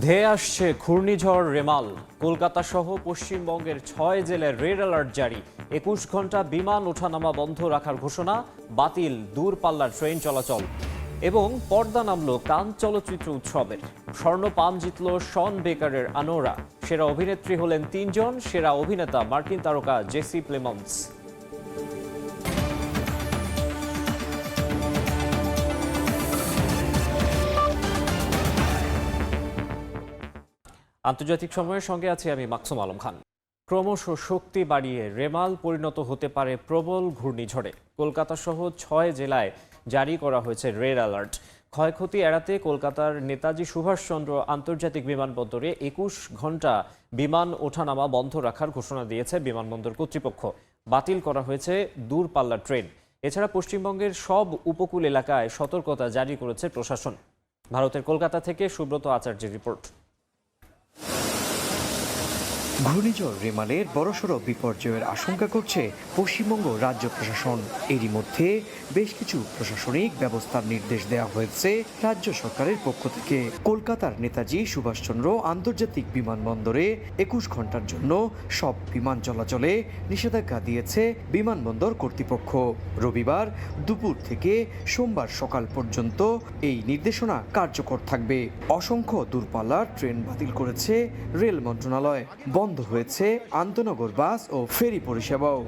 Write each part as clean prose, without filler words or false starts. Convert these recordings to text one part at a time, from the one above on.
ধেয়ে আসছে ঘূর্ণিঝড় রেমাল। কলকাতা সহ পশ্চিমবঙ্গের 6 জেলায় রেড অ্যালার্ট জারি। 21 ঘন্টা বিমান ওঠানামা বন্ধ রাখার ঘোষণা, বাতিল দূরপাল্লার ট্রেন চলাচল। এবং পর্দা নামল কান চলচ্চিত্র উৎসবের। স্বর্ণ পান জিতল শন বেকারের আনোরা। সেরা অভিনেত্রী হলেন 3 জন, সেরা অভিনেতা মার্কিন তারকা জেসি প্লেমন্স। আন্তর্জাতিক সময়ের সঙ্গে আছি আমি মাকসুম আলম খান। ক্রমশ শক্তি বাড়িয়ে রেমাল পরিণত হতে পারে প্রবল ঘূর্ণিঝড়ে। কলকাতা সহ 6 জেলায় জারি করা হয়েছে রেড অ্যালার্ট। ক্ষয়ক্ষতি এড়াতে কলকাতার নেতাজি সুভাষচন্দ্র আন্তর্জাতিক বিমানবন্দরে 21 ঘন্টা বিমান ওঠানামা বন্ধ রাখার ঘোষণা দিয়েছে বিমানবন্দর কর্তৃপক্ষ। বাতিল করা হয়েছে দূরপাল্লার ট্রেন। এছাড়া পশ্চিমবঙ্গের সব উপকূল এলাকায় সতর্কতা জারি করেছে প্রশাসন। ভারতের কলকাতা থেকে সুব্রত আচার্যের রিপোর্ট। ঘূর্ণিঝড় রেমালের বড়সড় বিপর্যয়ের আশঙ্কা করছে পশ্চিমবঙ্গ রাজ্য প্রশাসন। এরই মধ্যে বেশ কিছু প্রশাসনিক ব্যবস্থার নির্দেশ দেওয়া হয়েছে রাজ্য সরকারের পক্ষ থেকে। কলকাতার নেতাজি সুভাষচন্দ্র আন্তর্জাতিক বিমানবন্দরে 21 ঘন্টার জন্য সব বিমান চলাচলে নিষেধাজ্ঞা দিয়েছে বিমানবন্দর কর্তৃপক্ষ। রবিবার দুপুর থেকে সোমবার সকাল পর্যন্ত এই নির্দেশনা কার্যকর থাকবে। অসংখ্য দূরপাল্লার ট্রেন বাতিল করেছে রেল মন্ত্রণালয়। বন্ধ হয়েছে আন্তনগর বাস ও ফেরি পরিষেবাও।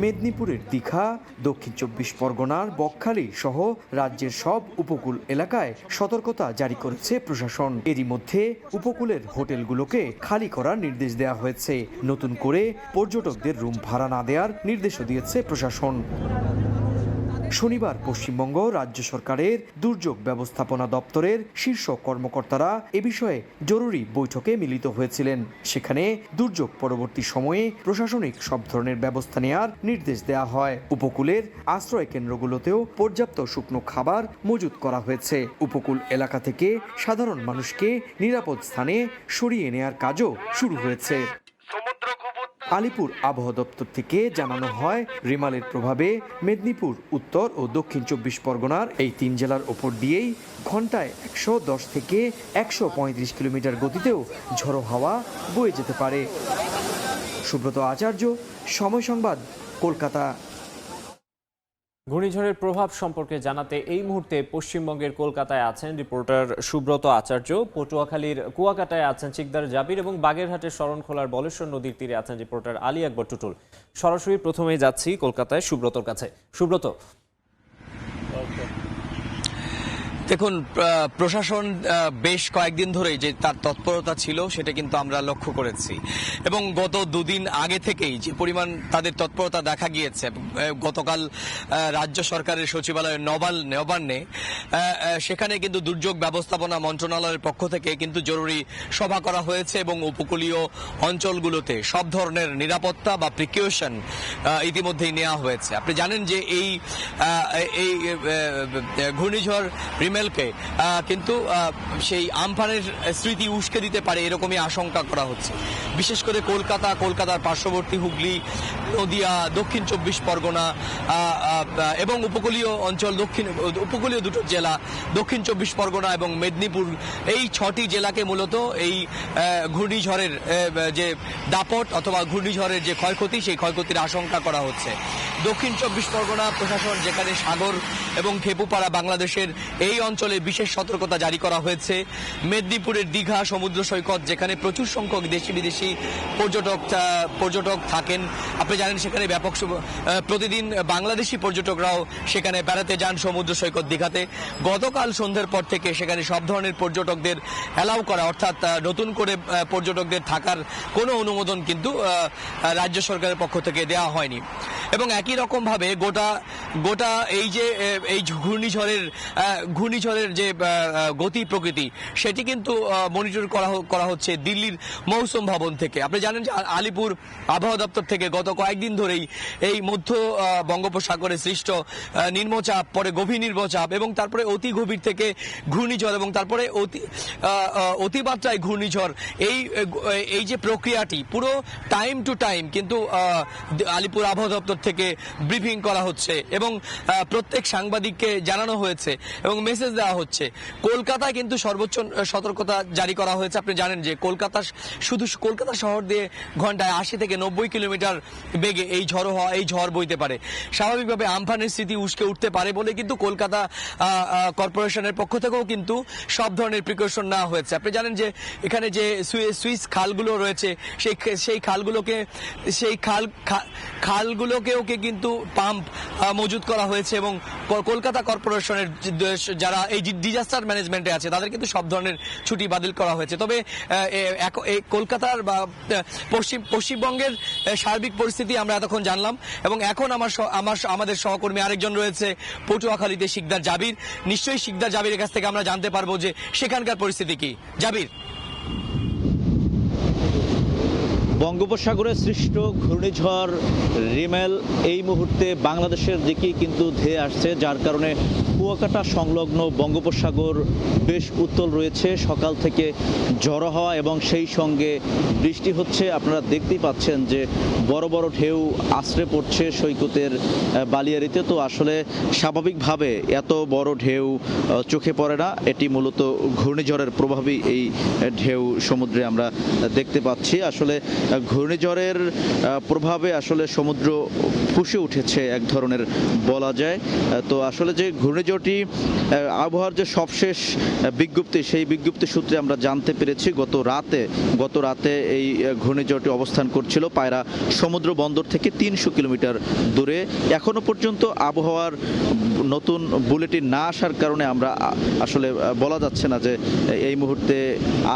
মেদিনীপুরের দীঘা, দক্ষিণ 24 পরগনার বকখালি সহ রাজ্যের সব উপকূল এলাকায় সতর্কতা জারি করেছে প্রশাসন। এরই মধ্যে উপকূলের হোটেলগুলোকে খালি করার নির্দেশ দেওয়া হয়েছে। নতুন করে পর্যটকদের রুম ভাড়া না দেওয়ার নির্দেশও দিয়েছে প্রশাসন। শনিবার পশ্চিমবঙ্গ রাজ্য সরকারের দুর্যোগ ব্যবস্থাপনা দপ্তরের শীর্ষ কর্মকর্তারা এ বিষয়ে জরুরি বৈঠকে মিলিত হয়েছিলেন। সেখানে দুর্যোগ পরবর্তী সময়ে প্রশাসনিক সব ধরনের ব্যবস্থা নেওয়ার নির্দেশ দেওয়া হয়। উপকূলের আশ্রয় কেন্দ্রগুলোতেও পর্যাপ্ত শুকনো খাবার মজুত করা হয়েছে। উপকূল এলাকা থেকে সাধারণ মানুষকে নিরাপদ স্থানে সরিয়ে নেওয়ার কাজও শুরু হয়েছে। আলিপুর আবহাওয়া দপ্তর থেকে জানানো হয়, রেমালের প্রভাবে মেদিনীপুর, উত্তর ও দক্ষিণ 24 পরগনার এই 3 জেলার ওপর দিয়েই ঘন্টায় 110 থেকে 135 কিলোমিটার গতিতেও ঝড়ো হাওয়া বয়ে যেতে পারে। সুব্রত আচার্য, সময় সংবাদ, কলকাতা। ঘূর্ণিঝড়ের প্রভাব সম্পর্কে জানাতে এই মুহূর্তে পশ্চিমবঙ্গের কলকাতায় আছেন রিপোর্টার সুব্রত আচার্য, পটুয়াখালীর কুয়াকাটায় আছেন চিকদার জাবির এবং বাগেরহাটের শরণখোলার বলেশ্বর নদীর তীরে আছেন রিপোর্টার আলী আকবর টুটুল। সরাসরি প্রথমেই যাচ্ছি কলকাতায় সুব্রতর কাছে। সুব্রত, দেখুন, প্রশাসন বেশ কয়েকদিন ধরেই যে তার তৎপরতা ছিল সেটা কিন্তু আমরা লক্ষ্য করেছি এবং গত দুদিন আগে থেকেই যে পরিমাণ তাদের তৎপরতা দেখা গিয়েছে। গতকাল রাজ্য সরকারের সচিবালয় নবান্নে সেখানে কিন্তু দুর্যোগ ব্যবস্থাপনা মন্ত্রণালয়ের পক্ষ থেকে কিন্তু জরুরি সভা করা হয়েছে এবং উপকূলীয় অঞ্চলগুলোতে সব ধরনের নিরাপত্তা বা প্রিকশন ইতিমধ্যেই নেওয়া হয়েছে। আপনি জানেন যে এই ঘূর্ণিঝড় রিমেলকে কিন্তু সেই আমফানের স্মৃতি উস্কে দিতে পারে এরকমই আশঙ্কা করা হচ্ছে। বিশেষ করে কলকাতার পার্শ্ববর্তী হুগলি, নদিয়া, দক্ষিণ 24 পরগনা এবং উপকূলীয় অঞ্চল, উপকূলীয় দুটো জেলা দক্ষিণ 24 পরগনা এবং মেদিনীপুর, এই 6টি জেলাকে মূলত এই ঘূর্ণিঝড়ের যে দাপট অথবা ঘূর্ণিঝড়ের যে ক্ষয়ক্ষতি, সেই ক্ষয়ক্ষতির আশঙ্কা করা হচ্ছে। দক্ষিণ 24 পরগনা প্রশাসন, যেখানে সাগর এবং খেপুপাড়া বাংলাদেশের এই অঞ্চলে বিশেষ সতর্কতা জারি করা হয়েছে। মেদিনীপুরের দীঘা সমুদ্র সৈকত, যেখানে প্রচুর সংখ্যক দেশি বিদেশি পর্যটক থাকেন। আপনি জানেন সেখানে ব্যাপক প্রতিদিন বাংলাদেশি পর্যটকরাও সেখানে বেড়াতে যান সমুদ্র সৈকত দীঘাতে। গতকাল সন্ধ্যার পর থেকে সেখানে সব ধরনের পর্যটকদের অ্যালাউ করা, অর্থাৎ নতুন করে পর্যটকদের থাকার কোনো অনুমোদন কিন্তু রাজ্য সরকারের পক্ষ থেকে দেওয়া হয়নি। এবং একই রকম ভাবে গোটা এই ঘূর্ণিঝড়ের যে গতি প্রকৃতি, সেটি কিন্তু মনিটর করা হচ্ছে দিল্লির মৌসুম ভবন থেকে। আপনি জানেন যে আলিপুর আবহাওয়া দপ্তর থেকে গত কয়েকদিন ধরেই এই মধ্য বঙ্গোপসাগরে সৃষ্ট নিম্নচাপ, পরে গভীর নিম্নচাপ এবং তারপরে অতি গভীর থেকে ঘূর্ণিঝড় এবং তারপরে অতিমাত্রায় ঘূর্ণিঝড়, এই যে প্রক্রিয়াটি পুরো টাইম টু টাইম কিন্তু আলিপুর আবহাওয়া দপ্তর থেকে ব্রিফিং করা হচ্ছে এবং প্রত্যেক সাংবাদিককে জানানো হয়েছে এবং মেসেজ মেসেজ দেওয়া হচ্ছে। কলকাতায় কিন্তু সর্বোচ্চ সতর্কতা জারি করা হয়েছে। আপনি জানেন যে শুধু কলকাতা শহর দিয়ে ঘন্টায় 80 থেকে 90 কিলোমিটার বেগে এই ঝড় বইতে পারে। স্বাভাবিকভাবে আমফানের স্মৃতি উস্কে উঠতে পারে বলে কিন্তু কলকাতা কর্পোরেশনের পক্ষ থেকেও কিন্তু সব ধরনের প্রিকশন নেওয়া হয়েছে। আপনি জানেন যে এখানে যে সুইস খালগুলো রয়েছে সেই খালগুলোকেও কিন্তু পাম্প মজুত করা হয়েছে এবং কলকাতা কর্পোরেশনের যারা এই ডিজাস্টার ম্যানেজমেন্টে আছে তাদের কিন্তু সব ধরনের ছুটি বাতিল করা হয়েছে। তবে কলকাতার বা পশ্চিমবঙ্গের সার্বিক পরিস্থিতি আমরা এতক্ষণ জানলাম এবং এখন আমাদের সহকর্মী আরেকজন রয়েছে পটুয়াখালীতে, শিকদার জাবির। নিশ্চয়ই শিকদার জাবিরের কাছ থেকে আমরা জানতে পারবো যে সেখানকার পরিস্থিতি কি। জাবির, বঙ্গোপসাগরে সৃষ্ট ঘূর্ণিঝড় রিমেল এই মুহূর্তে বাংলাদেশের দিকেই কিন্তু ধেয়ে আসছে, যার কারণে কুয়াকাটা সংলগ্ন বঙ্গোপসাগর বেশ উত্তাল রয়েছে। সকাল থেকে ঝড়ো হওয়া এবং সেই সঙ্গে বৃষ্টি হচ্ছে। আপনারা দেখতেই পাচ্ছেন যে বড় বড় ঢেউ আছড়ে পড়ছে সৈকতের বালিয়াড়িতে। তো আসলে স্বাভাবিকভাবে এত বড় ঢেউ চোখে পড়ে না, এটি মূলত ঘূর্ণিঝড়ের প্রভাবেই এই ঢেউ সমুদ্রে আমরা দেখতে পাচ্ছি। আসলে ঘূর্ণিঝড়ের প্রভাবে আসলে সমুদ্র ফুঁসে উঠেছে এক ধরনের বলা যায়। তো আসলে যে ঘূর্ণিঝড়টি আবহাওয়ার যে সবশেষ বিজ্ঞপ্তি, সেই বিজ্ঞপ্তি সূত্রে আমরা জানতে পেরেছি গত রাতে এই ঘূর্ণিঝড়টি অবস্থান করছিল পায়রা সমুদ্র বন্দর থেকে 300 কিলোমিটার দূরে। এখনো পর্যন্ত আবহাওয়ার নতুন বুলেটিন না আসার কারণে আমরা আসলে বলা যাচ্ছে না যে এই মুহূর্তে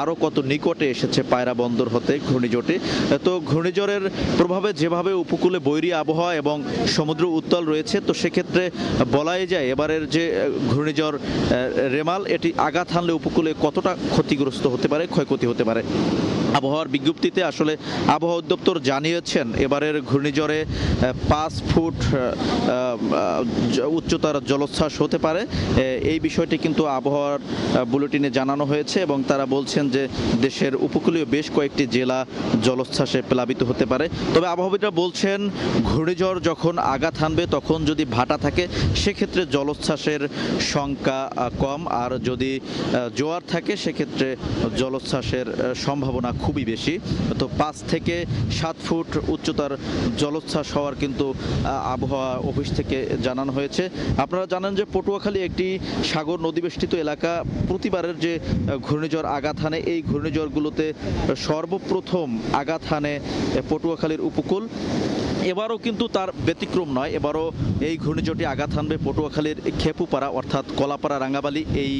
আরও কত নিকটে এসেছে পায়রা বন্দর হতে ঘূর্ণিঝড়টি। তো ঘূর্ণিঝড়ের প্রভাবে যেভাবে উপকূলে বৈরী আবহাওয়া এবং সমুদ্র উত্তাল রয়েছে, তো সেক্ষেত্রে বলাই যায় এবারের যে ঘূর্ণিঝড় রেমাল এটি আঘাত হানলে উপকূলে কতটা ক্ষতিগ্রস্ত হতে পারে, ক্ষয়ক্ষতি হতে পারে। আবহাওয়ার বিজ্ঞপ্তিতে আসলে আবহাওয়া অধিদপ্তর জানিয়েছেন এবারের ঘূর্ণিঝড়ে 5 ফুট উচ্চতার জলোচ্ছ্বাস হতে পারে। এই বিষয়টি কিন্তু আবহাওয়ার বুলেটিনে জানানো হয়েছে এবং তারা বলছেন যে দেশের উপকূলীয় বেশ কয়েকটি জেলা জলোচ্ছ্বাসে প্লাবিত হতে পারে। তবে আবহাওয়াবিদরা বলছেন ঘূর্ণিঝড় যখন আঘাত হানবে তখন যদি ভাটা থাকে সেক্ষেত্রে জলোচ্ছ্বাসের সংখ্যা কম, আর যদি জোয়ার থাকে সেক্ষেত্রে জলোচ্ছ্বাসের সম্ভাবনা খুবই বেশি। তো 5 থেকে 7 ফুট উচ্চতার জলোচ্ছ্বাস হওয়ার কিন্তু আবহাওয়া অফিস থেকে জানানো হয়েছে। আপনারা জানেন যে পটুয়াখালী একটি সাগর নদীবেষ্টিত এলাকা। প্রতিবারের যে ঘূর্ণিঝড় আঘাত হানে এই ঘূর্ণিঝড়গুলোতে সর্বপ্রথম আঘাত হানে পটুয়াখালীর উপকূল। এবারও কিন্তু তার ব্যতিক্রম নয়, এবারও এই ঘূর্ণিঝড়টি আঘাত হানবে পটুয়াখালীর খেপুপাড়া অর্থাৎ কলাপাড়া রাঙ্গাবালি এই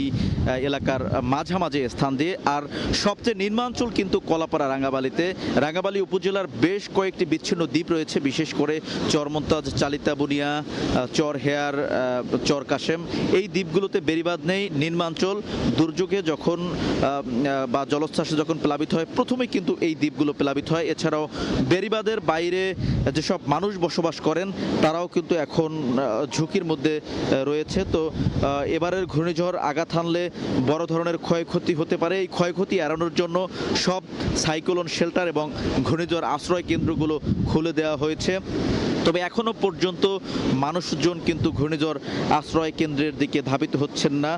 এলাকার মাঝামাঝি স্থান দিয়ে। আর সবচেয়ে নিম্নাঞ্চল কিন্তু কলাপাড়া রাঙ্গাবালি উপজেলার বেশ কয়েকটি বিচ্ছিন্ন দ্বীপ রয়েছে, বিশেষ করে চরমন্তাজ, চালিতাবুনিয়া, চর হেয়ার, চর কাশেম। এই দ্বীপগুলোতে বেড়িবাঁধ নেই। নিম্নাঞ্চল দুর্যোগে যখন বা জলোচ্ছ্বাসে যখন প্লাবিত হয় প্রথমেই কিন্তু এই দ্বীপগুলো প্লাবিত হয়। এছাড়াও বেড়িবাঁধের বাইরে যেসব মানুষ বসবাস করেন তারাও কিন্তু এখন ঝুঁকির মধ্যে রয়েছে। তো এবারের ঘূর্ণিঝড় আঘাত হানলে বড় ধরনের ক্ষয়ক্ষতি হতে পারে। এই ক্ষয়ক্ষতি এড়ানোর জন্য সব সাইক্লোন শেল্টার এবং ঘূর্ণিঝড় আশ্রয় কেন্দ্রগুলো খুলে দেওয়া হয়েছে। তবে এখনো পর্যন্ত মানুষজন কিন্তু ঘূর্ণিঝড় আশ্রয় কেন্দ্রের দিকে ধাবিত হচ্ছেন না।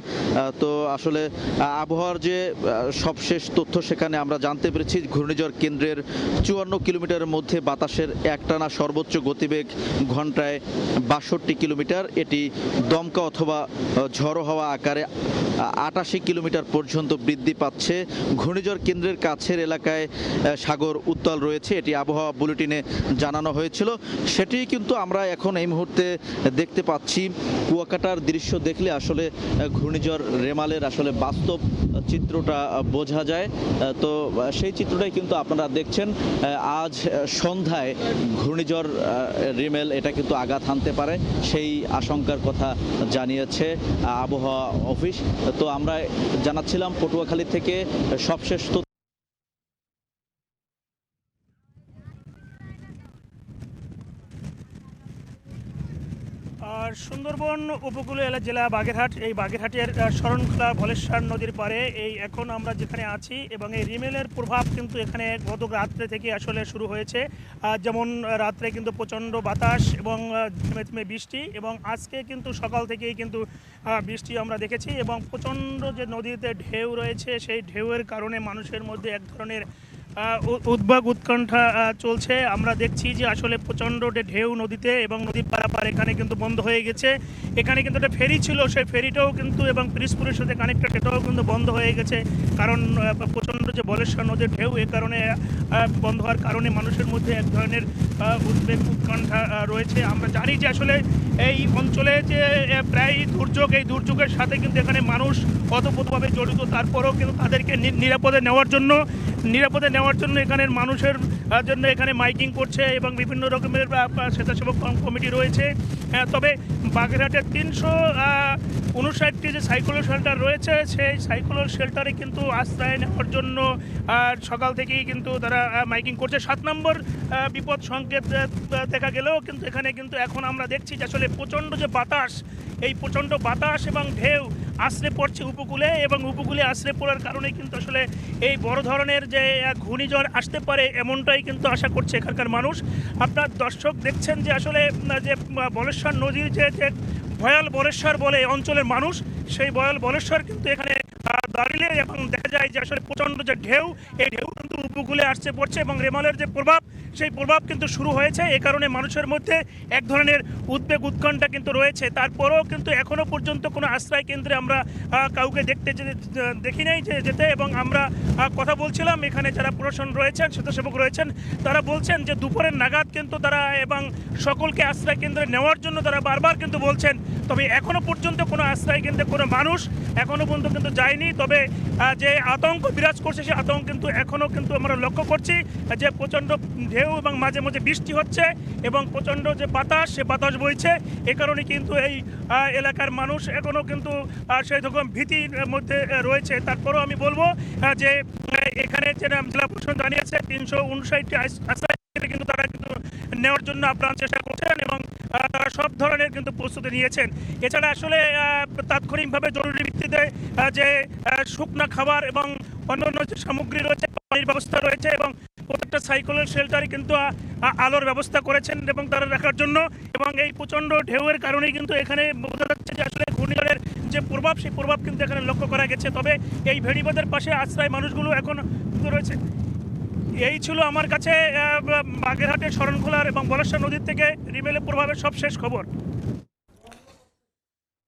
তো আসলে আবহাওয়ার যে সবশেষ তথ্য সেখানে আমরা জানতে পেরেছি ঘূর্ণিঝড় কেন্দ্রের 54 কিলোমিটারের মধ্যে বাতাসের একটানা সর্বোচ্চ গতিবেগ ঘন্টায় 62 কিলোমিটার। এটি দমকা অথবা ঝড়ো হাওয়া আকারে 88 কিলোমিটার পর্যন্ত বৃদ্ধি পাচ্ছে। ঘূর্ণিঝড় কেন্দ্রের কাছের এলাকায় সাগর উত্তাল রয়েছে, এটি আবহাওয়া বুলেটিনে জানানো হয়েছিল। সেটি কিন্তু আমরা এখন এই মুহূর্তে দেখতে পাচ্ছি। কুয়াকাটার দৃশ্য দেখলে আসলে ঘূর্ণিঝড় রেমালের আসলে বাস্তব চিত্রটা বোঝা যায়। তো সেই চিত্রটাই কিন্তু আপনারা দেখছেন। আজ সন্ধ্যায় ঘূর্ণিঝড় রিমেল এটা কিন্তু আঘাত হানতে পারে, সেই আশঙ্কার কথা জানিয়েছে আবহাওয়া অফিস। তো আমরা জানাচ্ছিলাম পটুয়াখালী থেকে সবশেষ সুন্দরবন উপকূলীয় জেলা বাগেরহাট, এই বাগেরহাটের শরণখোলা ভলেশ্বর নদীর পাড়ে এই এখন আমরা যেখানে আছি, এবং এই রিমেলের প্রভাব কিন্তু এখানে গত রাত্রে থেকে আসলে শুরু হয়েছে। যেমন রাত্রে কিন্তু প্রচণ্ড বাতাস এবং থেমে থেমে বৃষ্টি, এবং আজকে কিন্তু সকাল থেকেই কিন্তু বৃষ্টি আমরা দেখেছি, এবং প্রচণ্ড যে নদীতে ঢেউ রয়েছে সেই ঢেউয়ের কারণে মানুষের মধ্যে এক ধরনের উদ্বেগ উৎকণ্ঠা চলছে। আমরা দেখছি যে আসলে প্রচণ্ড ঢেউ নদীতে, এবং নদীর পারাপার এখানে কিন্তু বন্ধ হয়ে গেছে। এখানে কিন্তু একটা ফেরি ছিল, সেই ফেরিটাও কিন্তু এবং পিরিজপুরের সাথে কানেক্টেড, এটাও কিন্তু বন্ধ হয়ে গেছে, কারণ প্রচণ্ড যে বলেশ্বর নদীর ঢেউ এ কারণে বন্ধ হওয়ার কারণে মানুষের মধ্যে এক ধরনের উদ্বেগ উৎকণ্ঠা রয়েছে। আমরা জানি যে আসলে এই অঞ্চলে যে প্রায় দুর্যোগ, এই দুর্যোগের সাথে কিন্তু এখানে মানুষ ওতপ্রোতভাবে জড়িত। তারপরেও কিন্তু তাদেরকে নিরাপদে নেওয়ার জন্য এখানের মানুষের জন্য এখানে মাইকিং করছে, এবং বিভিন্ন রকমের স্বেচ্ছাসেবক কমিটি রয়েছে। তবে বাগেরহাটের 359টি যে সাইক্লোন শেল্টার রয়েছে, সেই সাইক্লোন শেল্টারে কিন্তু আশ্রয় নেওয়ার জন্য সকাল থেকেই কিন্তু তারা মাইকিং করছে। 7 নম্বর বিপদ সংকেত দেখা গেলেও কিন্তু এখানে কিন্তু এখন আমরা দেখছি যে আসলে প্রচণ্ড যে বাতাস, এই প্রচণ্ড বাতাস এবং ঢেউ আশ্রে পড়ছে উপকূলে, এবং উপকূলে আশ্রে পড়ার কারণে কিন্তু আসলে এই বড় ধরনের যে ঘূর্ণিঝড় আসতে পারে এমনটাই কিন্তু আশা করছে এখানকার মানুষ। আপনার দর্শক দেখছেন যে আসলে যে বলেশ্বর নদীর যে ভয়াল বলেশ্বর বলে অঞ্চলের মানুষ, সেই ভয়াল বলেশ্বর কিন্তু এখানে দাঁড়িয়ে, এবং দেখা যায় যে আসলে প্রচণ্ড যে ঢেউ, এই ঢেউ কিন্তু উপকূলে আসছে পড়ছে, এবং রেমালের যে প্রভাব, সেই প্রভাব কিন্তু শুরু হয়েছে। এ কারণে মানুষের মধ্যে এক ধরনের উদ্বেগ উৎকণ্ঠা কিন্তু রয়েছে। তারপরেও কিন্তু এখনও পর্যন্ত কোনো আশ্রয় কেন্দ্রে আমরা কাউকে দেখি নাই যেতে, এবং আমরা কথা বলছিলাম এখানে যারা প্রশাসন রয়েছেন, স্বেচ্ছাসেবক রয়েছেন, তারা বলছেন যে দুপুরের নাগাদ কিন্তু তারা এবং সকলকে আশ্রয় কেন্দ্রে নেওয়ার জন্য তারা বারবার কিন্তু বলছেন। তবে এখনও পর্যন্ত কোনো আশ্রয় কেন্দ্রে কোনো মানুষ এখনও পর্যন্ত কিন্তু যায়নি। তবে যে আতঙ্ক বিরাজ করছে, সেই আতঙ্ক কিন্তু এখনও কিন্তু আমরা লক্ষ্য করছি যে প্রচণ্ড ঢেউ এবং মাঝে মাঝে বৃষ্টি হচ্ছে, এবং প্রচণ্ড যে বাতাস, সে বাতাস বইছে। এ কারণে কিন্তু এই এলাকার মানুষ এখনও কিন্তু সেই রকম ভীতির মধ্যে রয়েছে। তারপরেও আমি বলবো যে এখানে যে জেলা প্রশাসন জানিয়েছে 359টি আশ্রয় কিন্তু তারা কিন্তু নেওয়ার জন্য আপ্রাণ চেষ্টা করছেন, এবং তারা সব ধরনের কিন্তু প্রস্তুতি নিয়েছেন। এছাড়া আসলে তাৎক্ষণিকভাবে জরুরি ভিত্তিতে যে শুকনো খাবার এবং অন্যান্য যে সামগ্রী রয়েছে, পানির ব্যবস্থা রয়েছে, এবং প্রত্যেকটা সাইক্লোন শেল্টারে কিন্তু আলোর ব্যবস্থা করেছেন এবং তারা রাখার জন্য। এবং এই প্রচণ্ড ঢেউয়ের কারণেই কিন্তু এখানে বোঝা যাচ্ছে যে আসলে ঘূর্ণিঝড়ের যে প্রভাব, সেই প্রভাব কিন্তু এখানে লক্ষ্য করা গেছে। তবে এই ভেড়িবাঁধের পাশে আশ্রয় মানুষগুলো এখন রয়েছে। এই ছিল আমার কাছে বাগেরহাটের শরণখোলার এবং বলেশ্বর নদীর থেকে রিমেলের প্রভাবের সবশেষ খবর।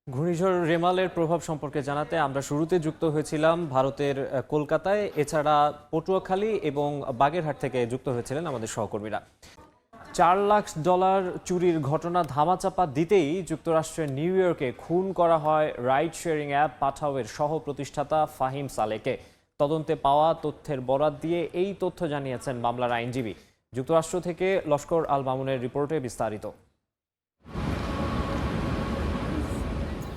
ঘূর্ণিঝড় রেমালের প্রভাব সম্পর্কে জানাতে আমরা শুরুতে যুক্ত হয়েছিলাম ভারতের কলকাতায়, এছাড়া পটুয়াখালী এবং বাগেরহাট থেকে যুক্ত হয়েছিলেন আমাদের সহকর্মীরা। $4 লাখ চুরির ঘটনা ধামাচাপা দিতেই যুক্তরাষ্ট্রের নিউ ইয়র্কে খুন করা হয় রাইড শেয়ারিং অ্যাপ পাঠাওয়ের সহ প্রতিষ্ঠাতা ফাহিম সালেহকে। তদন্তে পাওয়া তথ্যের বরাত দিয়ে এই তথ্য জানিয়েছেন মামলার আইনজীবী। যুক্তরাষ্ট্র থেকে লস্কর আল মামুনের রিপোর্টে বিস্তারিত।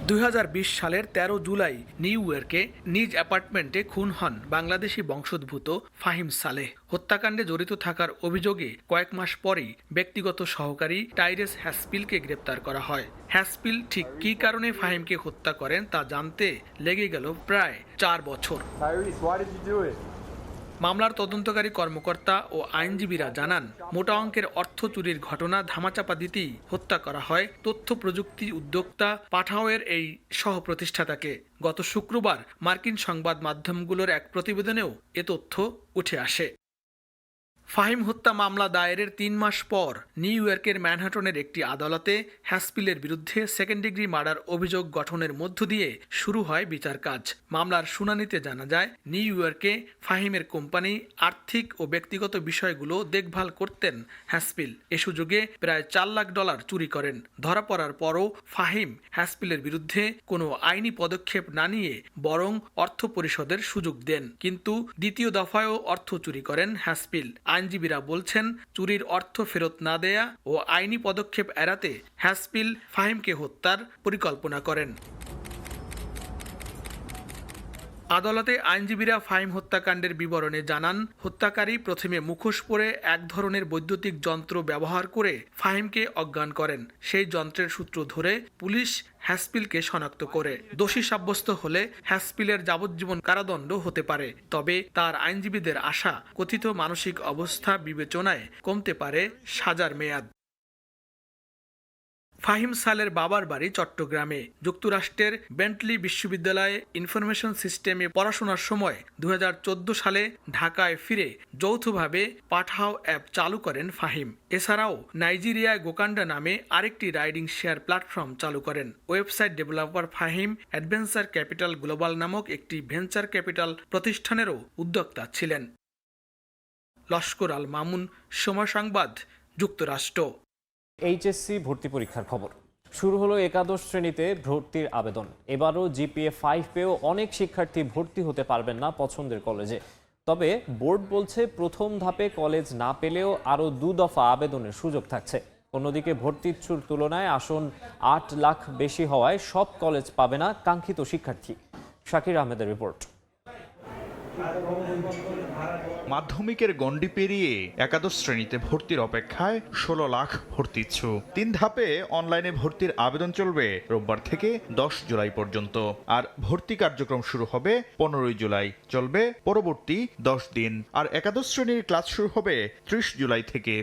2020 সালের 13 জুলাই নিউ ইয়র্কে নিজ অ্যাপার্টমেন্টে খুন হন বাংলাদেশি বংশোদ্ভূত ফাহিম সালেহ। হত্যাকাণ্ডে জড়িত থাকার অভিযোগে কয়েক মাস পরেই ব্যক্তিগত সহকারী টাইরেস হ্যাসপিলকে গ্রেপ্তার করা হয়। হ্যাসপিল ঠিক কী কারণে ফাহিমকে হত্যা করেন তা জানতে লেগে গেল প্রায় 4 বছর। মামলার তদন্তকারী কর্মকর্তা ও আইনজীবীরা জানান, মোটা অঙ্কের অর্থ চুরির ঘটনা ধামাচাপা দিতেই হত্যা করা হয় তথ্য প্রযুক্তি উদ্যোক্তা পাঠাওয়ের এই সহ প্রতিষ্ঠাতাকে। গত শুক্রবার মার্কিন সংবাদ মাধ্যমগুলোর এক প্রতিবেদনেও এ তথ্য উঠে আসে। ফাহিম হত্যা মামলা দায়েরের 3 মাস পর নিউ ইয়র্কের ম্যানহাটনের একটি আদালতে হ্যাসপিলের বিরুদ্ধে সেকেন্ড ডিগ্রি মার্ডার অভিযোগ গঠনের মধ্য দিয়ে শুরু হয় বিচার কাজ। মামলার শুনানিতে জানা যায়, নিউ ইয়র্কে ফাহিমের কোম্পানি আর্থিক ও ব্যক্তিগত বিষয়গুলো দেখভাল করতেন হ্যাসপিল। এ সুযোগে প্রায় $4 লাখ চুরি করেন। ধরা পড়ার পরও ফাহিম হ্যাসপিলের বিরুদ্ধে কোনো আইনি পদক্ষেপ না নিয়ে বরং অর্থ পরিশোধের সুযোগ দেন। কিন্তু দ্বিতীয় দফায়ও অর্থ চুরি করেন হ্যাসপিল। আইনজীবীরা বলছেন, চুরির অর্থ ফেরত না দেয়া ও আইনি পদক্ষেপ এড়াতে হ্যাসপিল ফাহিমকে হত্যার পরিকল্পনা করেন। আদালতে আইনজীবীরা ফাহিম হত্যাকাণ্ডের বিবরণে জানান, হত্যাকারী প্রথমে মুখোশ পরে এক ধরনের বৈদ্যুতিক যন্ত্র ব্যবহার করে ফাহিমকে অজ্ঞান করেন। সেই যন্ত্রের সূত্র ধরে পুলিশ হ্যাসপিলকে শনাক্ত করে। দোষী সাব্যস্ত হলে হ্যাসপিলের যাবজ্জীবন কারাদণ্ড হতে পারে। তবে তার আইনজীবীদের আশা, কথিত মানসিক অবস্থা বিবেচনায় কমতে পারে সাজার মেয়াদ। ফাহিম সালের বাবার বাড়ি চট্টগ্রামে। যুক্তরাষ্ট্রের বেন্টলি বিশ্ববিদ্যালয়ে ইনফরমেশন সিস্টেমে পড়াশোনার সময় 2014 সালে ঢাকায় ফিরে যৌথভাবে পাঠাও অ্যাপ চালু করেন ফাহিম। এছাড়াও নাইজেরিয়ায় গোকান্ডা নামে আরেকটি রাইডিং শেয়ার প্ল্যাটফর্ম চালু করেন। Website developer Fahim adventure capital global নামক একটি ভেঞ্চার ক্যাপিটাল প্রতিষ্ঠানেরও উদ্যোক্তা ছিলেন। লস্কর আল মামুন, সময় সংবাদ, যুক্তরাষ্ট্র। এইচএসসি ভর্তি পরীক্ষার খবর শুরু হলো একাদশ শ্রেণীতে ভর্তির আবেদন। এবারও জিপিএ 5 পেয়েও অনেক শিক্ষার্থী ভর্তি হতে পারবেন না পছন্দের কলেজে। তবে বোর্ড বলছে প্রথম ধাপে কলেজ না পেলেও আরও 2 দফা আবেদনের সুযোগ থাকছে। অন্যদিকে ভর্তিচ্ছুর তুলনায় আসন 8 লাখ বেশি হওয়ায় সব কলেজ পাবে না কাঙ্ক্ষিত শিক্ষার্থী। শাকির আহমেদের রিপোর্ট। মাধ্যমিকের গণ্ডি পেরিয়ে একাদশ শ্রেণীতে ভর্তির অপেক্ষায় 16 লাখ ভর্তিচ্ছু। 3 ধাপে অনলাইনে ভর্তির আবেদন চলবে রোববার থেকে 10 জুলাই পর্যন্ত। আর ভর্তি কার্যক্রম শুরু হবে 15 জুলাই, চলবে পরবর্তী 10 দিন। আর একাদশ শ্রেণীর ক্লাস শুরু হবে 30 জুলাই থেকে।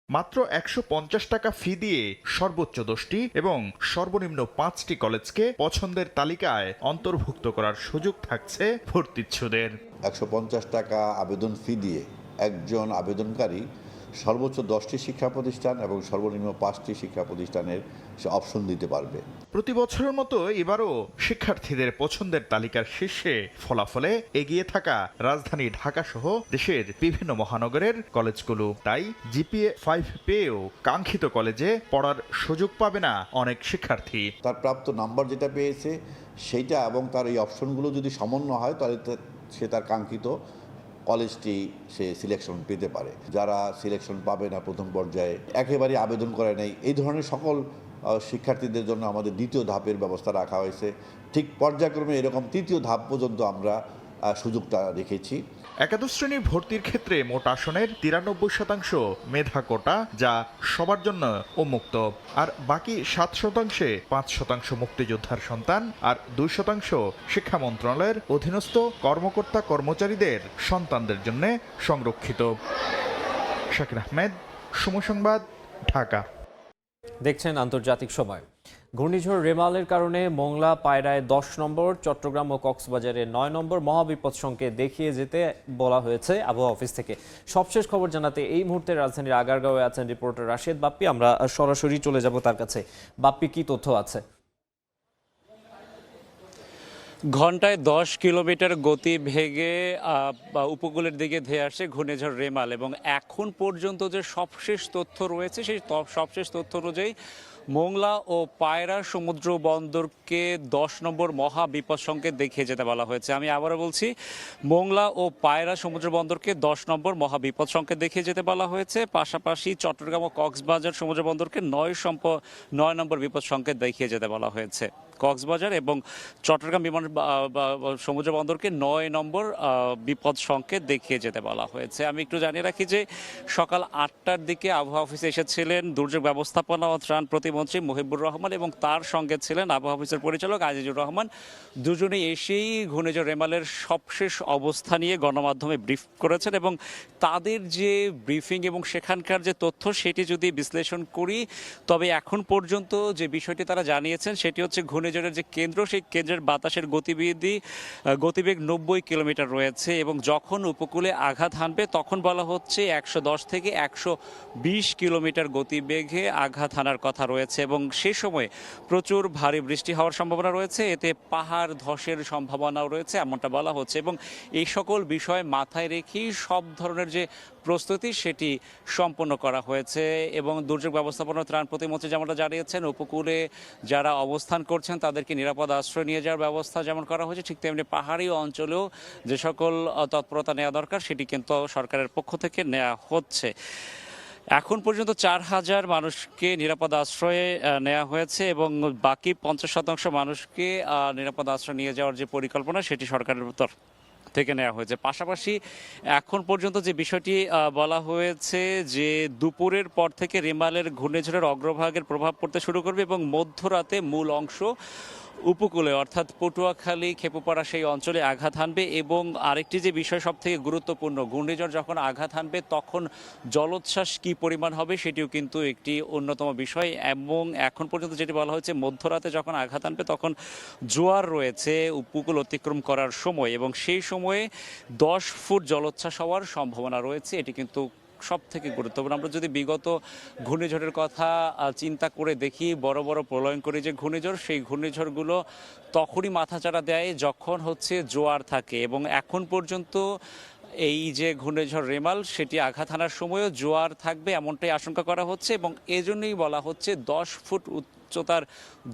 মাত্র 150 টাকা ফি দিয়ে সর্বোচ্চ 10টি এবং সর্বনিম্ন 5টি কলেজকে পছন্দের তালিকায় অন্তর্ভুক্ত করার সুযোগ থাকছে ভর্তিচ্ছুদের। 150 টাকা আবেদন ফি দিয়ে একজন আবেদনকারী সর্বোচ্চ 10টি শিক্ষা প্রতিষ্ঠান এবং সর্বনিম্ন 5টি শিক্ষা প্রতিষ্ঠানের সে অপশন দিতে পারবে। প্রতি বছরের মতো এবারও শিক্ষার্থীদের পছন্দের তালিকার শীর্ষে ফলাফলে এগিয়ে থাকা রাজধানী ঢাকা সহ দেশের বিভিন্ন মহানগরের কলেজগুলো। তাই জিপিএ 5 পেয়েও কাঙ্ক্ষিত কলেজে পড়ার সুযোগ পাবে না অনেক শিক্ষার্থী। তার প্রাপ্ত নাম্বার যেটা পেয়েছে সেইটা এবং তার এই অপশনগুলো যদি সমন্বয় হয় তাহলে সে তার কাঙ্ক্ষিত কলেজটি সে সিলেকশন পেতে পারে। যারা সিলেকশন পাবে না প্রথম পর্যায়ে, একেবারে আবেদন করে নাই, এই ধরনের সকল শিক্ষার্থীদের জন্য আমাদের দ্বিতীয় ধাপের ব্যবস্থা রাখা হয়েছে। ঠিক পর্যায়ক্রমে এরকম তৃতীয় ধাপ পর্যন্ত আমরা সুযোগটা রেখেছি। একাদশ শ্রেণীর ভর্তির ক্ষেত্রে মোট আসনের 93% মেধা কোটা, যা সবার জন্য উন্মুক্ত। আর বাকি 7% 5% মুক্তিযোদ্ধার সন্তান আর 2% শিক্ষা মন্ত্রণালয়ের অধীনস্থ কর্মকর্তা কর্মচারীদের সন্তানদের জন্য সংরক্ষিত। শাকির আহমেদ, সময় সংবাদ, ঢাকা। দেখছেন আন্তর্জাতিক সময়। ঘূর্ণিঝড় রেমালের কারণে মোংলা পায়রায় 10 নম্বর, চট্টগ্রাম ও কক্সবাজারে 9 নম্বর মহাবিপদ সংকেত দেখিয়ে যেতে বলা হয়েছে আবহাওয়া অফিস থেকে। সবশেষ খবর জানাতে এই মুহূর্তে রাজধানীর আগারগাঁওয়ে আছেন রিপোর্টার রাশেদ বাপ্পি। আমরা সরাসরি চলে যাব তার কাছে। বাপ্পি, কি তথ্য আছে? ঘন্টায় 10 কিলোমিটার গতি ভেগে উপকূলের দিকে ধেয়ে আসে ঘূর্ণিঝড় রেমাল, এবং এখন পর্যন্ত যে সবশেষ তথ্য রয়েছে সেই সবশেষ তথ্য অনুযায়ী মোংলা ও পায়রা সমুদ্র বন্দরকে 10 নম্বর মহা বিপদ সংকেত দেখিয়ে যেতে বলা হয়েছে। আমি আবারও বলছি, মোংলা ও পায়রা সমুদ্র বন্দরকে 10 নম্বর মহা বিপদ সংকেত দেখিয়ে যেতে বলা হয়েছে। পাশাপাশি চট্টগ্রাম ও কক্সবাজার সমুদ্র বন্দরকে 9 নম্বর বিপদ সংকেত দেখিয়ে যেতে বলা হয়েছে। কক্সবাজার এবং চট্টগ্রাম সমুদ্র বন্দরকে 9 নম্বর বিপদ সংকেত দেখিয়ে যেতে বলা হয়েছে। আমি একটু জানিয়ে রাখি যে সকাল 8টার দিকে আবহাওয়া অফিসে এসেছিলেন দুর্যোগ ব্যবস্থাপনা ও ত্রাণ প্রতিমন্ত্রী মুহিবুর রহমান, এবং তার সঙ্গে ছিলেন আবহাওয়া অফিসের পরিচালক আজিজুর রহমান। দুজনেই এসেই ঘূর্ণিঝড় রেমালের সবশেষ অবস্থা নিয়ে গণমাধ্যমে ব্রিফ করেছেন, এবং তাদের যে ব্রিফিং এবং সেখানকার যে তথ্য সেটি যদি বিশ্লেষণ করি, তবে এখন পর্যন্ত যে বিষয়টি তারা জানিয়েছেন সেটি হচ্ছে ঘূর্ণিঝড়ের যে কেন্দ্র, সেই কেন্দ্রের বাতাসের গতিবেগ 90 কিলোমিটার রয়েছে, এবং যখন উপকূলে আঘাত হানবে তখন বলা হচ্ছে 110 থেকে 120 কিলোমিটার গতিবেগে আঘাত হানার কথা রয়েছে, এবং সে সময় প্রচুর ভারী বৃষ্টি হওয়ার সম্ভাবনা রয়েছে। এতে পাহাড় ধসের সম্ভাবনাও রয়েছে এমনটা বলা হচ্ছে, এবং এই সকল বিষয় মাথায় রেখেই সব ধরনের যে প্রস্তুতি সেটি সম্পন্ন করা হয়েছে। এবং দুর্যোগ ব্যবস্থাপনা ত্রাণ প্রতিমন্ত্রী যেমনটা জানিয়েছেন, উপকূলে যারা অবস্থান করছেন তাদেরকে নিরাপদ আশ্রয় নিয়ে যাওয়ার ব্যবস্থা যেমন করা হয়েছে, ঠিক তেমনি পাহাড়ি অঞ্চলেও যে সকল তৎপরতা নেওয়া দরকার সেটি কিন্তু সরকারের পক্ষ থেকে নেওয়া হচ্ছে। এখন পর্যন্ত 4,000 মানুষকে নিরাপদ আশ্রয়ে নেওয়া হয়েছে এবং বাকি 50% মানুষকে নিরাপদ আশ্রয় নিয়ে যাওয়ার যে পরিকল্পনা সেটি সরকারের তরফ থেকে নেওয়া হয়েছে। পাশাপাশি এখন পর্যন্ত যে বিষয়টি বলা হয়েছে যে দুপুরের পর থেকে রেমালের ঘূর্ণিঝড়ের অগ্রভাগের প্রভাব পড়তে শুরু করবে এবং মধ্যরাতে মূল অংশ উপকূলে অর্থাৎ পটুয়াখালী খেপুপাড়া সেই অঞ্চলে আঘাত হানবে এবং আরেকটি যে বিষয় সব থেকে গুরুত্বপূর্ণ, ঘূর্ণিঝড় যখন আঘাত হানবে তখন জলোচ্ছ্বাস কী পরিমাণ হবে সেটিও কিন্তু একটি অন্যতম বিষয়। এবং এখন পর্যন্ত যেটি বলা হয়েছে মধ্যরাতে যখন আঘাত হানবে তখন জোয়ার রয়েছে উপকূল অতিক্রম করার সময় এবং সেই সময়ে 10 ফুট জলোচ্ছ্বাস হওয়ার সম্ভাবনা রয়েছে। এটি কিন্তু সব থেকে গুরুত্বপূর্ণ। আমরা যদি বিগত ঘূর্ণিঝড়ের কথা চিন্তা করে দেখি, বড় বড় প্রলয়ঙ্করী যে ঘূর্ণিঝড়, সেই ঘূর্ণিঝড়গুলো তখনই মাথাচাড়া দেয় যখন জোয়ার থাকে এবং এখন পর্যন্ত এই যে ঘূর্ণিঝড় রেমাল সেটি আঘাত হানার সময়ও জোয়ার থাকবে এমনটাই আশঙ্কা করা হচ্ছে এবং এজন্যই বলা হচ্ছে 10 ফুট উচ্চতার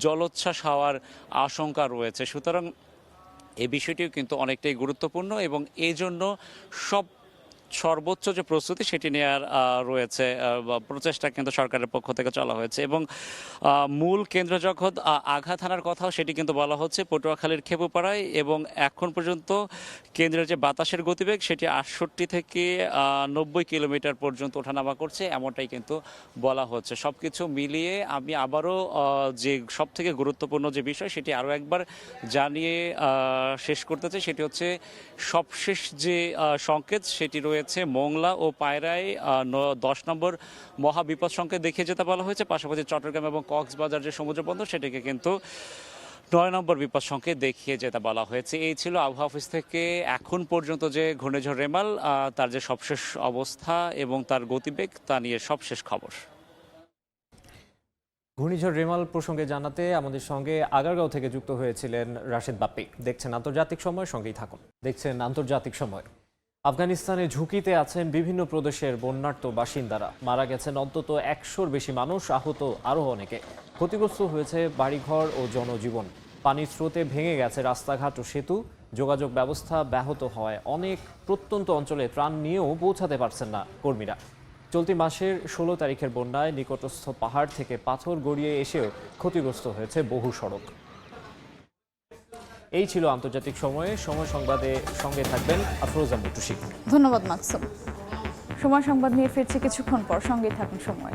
জলোচ্ছ্বাস হওয়ার আশঙ্কা রয়েছে। সুতরাং এই বিষয়টিও কিন্তু অনেকটাই গুরুত্বপূর্ণ এবং এই জন্য সর্বোচ্চ যে প্রস্তুতি সেটি নেওয়ার রয়েছে, প্রচেষ্টা কিন্তু সরকারের পক্ষ থেকে চলা হয়েছে এবং মূল কেন্দ্র যখন আঘাত হানার কথাও সেটি কিন্তু বলা হচ্ছে পটুয়াখালীর খেপুপাড়ায় এবং এখন পর্যন্ত কেন্দ্রের যে বাতাসের গতিবেগ সেটি 68 থেকে 90 কিলোমিটার পর্যন্ত ওঠানামা করছে এমনটাই কিন্তু বলা হচ্ছে। সব কিছু মিলিয়ে আমি আবারও যে সব থেকে গুরুত্বপূর্ণ যে বিষয় সেটি আরও একবার জানিয়ে শেষ করতে চাই, সেটি হচ্ছে সবশেষ যে সংকেত সেটি রয়েছে মোংলা ও পায়রায় 10 নম্বর মহাবিপদ সংকেত দেখিয়ে যেতে বলা হয়েছে। পাশাপাশি চট্টগ্রাম এবং কক্সবাজার যে সমুদ্র বন্দর সেটিকে কিন্তু 9 নম্বর বিপদ সংকেত দেখিয়ে যেতে বলা হয়েছে। এই ছিল আবহাওয়া অফিস থেকে এখন পর্যন্ত যে ঘূর্ণিঝড় রেমাল তার যে সবশেষ অবস্থা এবং তার গতিবেগ তা নিয়ে সবশেষ খবর। ঘূর্ণিঝড় রেমাল প্রসঙ্গে জানাতে আমাদের সঙ্গে আগারগাঁও থেকে যুক্ত হয়েছিলেন রাশেদ বাপ্পি। দেখছেন আন্তর্জাতিক সময়, সঙ্গেই থাকুন। দেখছেন আন্তর্জাতিক সময়। আফগানিস্তানে ঝুঁকিতে আছেন বিভিন্ন প্রদেশের বন্যার্ত বাসিন্দারা। মারা গেছেন অন্তত 100-র বেশি মানুষ, আহত আরও অনেকে। ক্ষতিগ্রস্ত হয়েছে বাড়িঘর ও জনজীবন। পানির স্রোতে ভেঙে গেছে রাস্তাঘাট ও সেতু। যোগাযোগ ব্যবস্থা ব্যাহত হওয়ায় অনেক প্রত্যন্ত অঞ্চলে ত্রাণ নিয়েও পৌঁছাতে পারছেন না কর্মীরা। চলতি মাসের 16 তারিখের বন্যায় নিকটস্থ পাহাড় থেকে পাথর গড়িয়ে এসেও ক্ষতিগ্রস্ত হয়েছে বহু সড়ক। এই ছিল আন্তর্জাতিক সময় সংবাদে সঙ্গে থাকবেন আফরোজা মুটুশি। ধন্যবাদ মাকসুম। সময় সংবাদ নিয়ে ফিরছি কিছুক্ষণ পর, সঙ্গেই থাকুন সময়।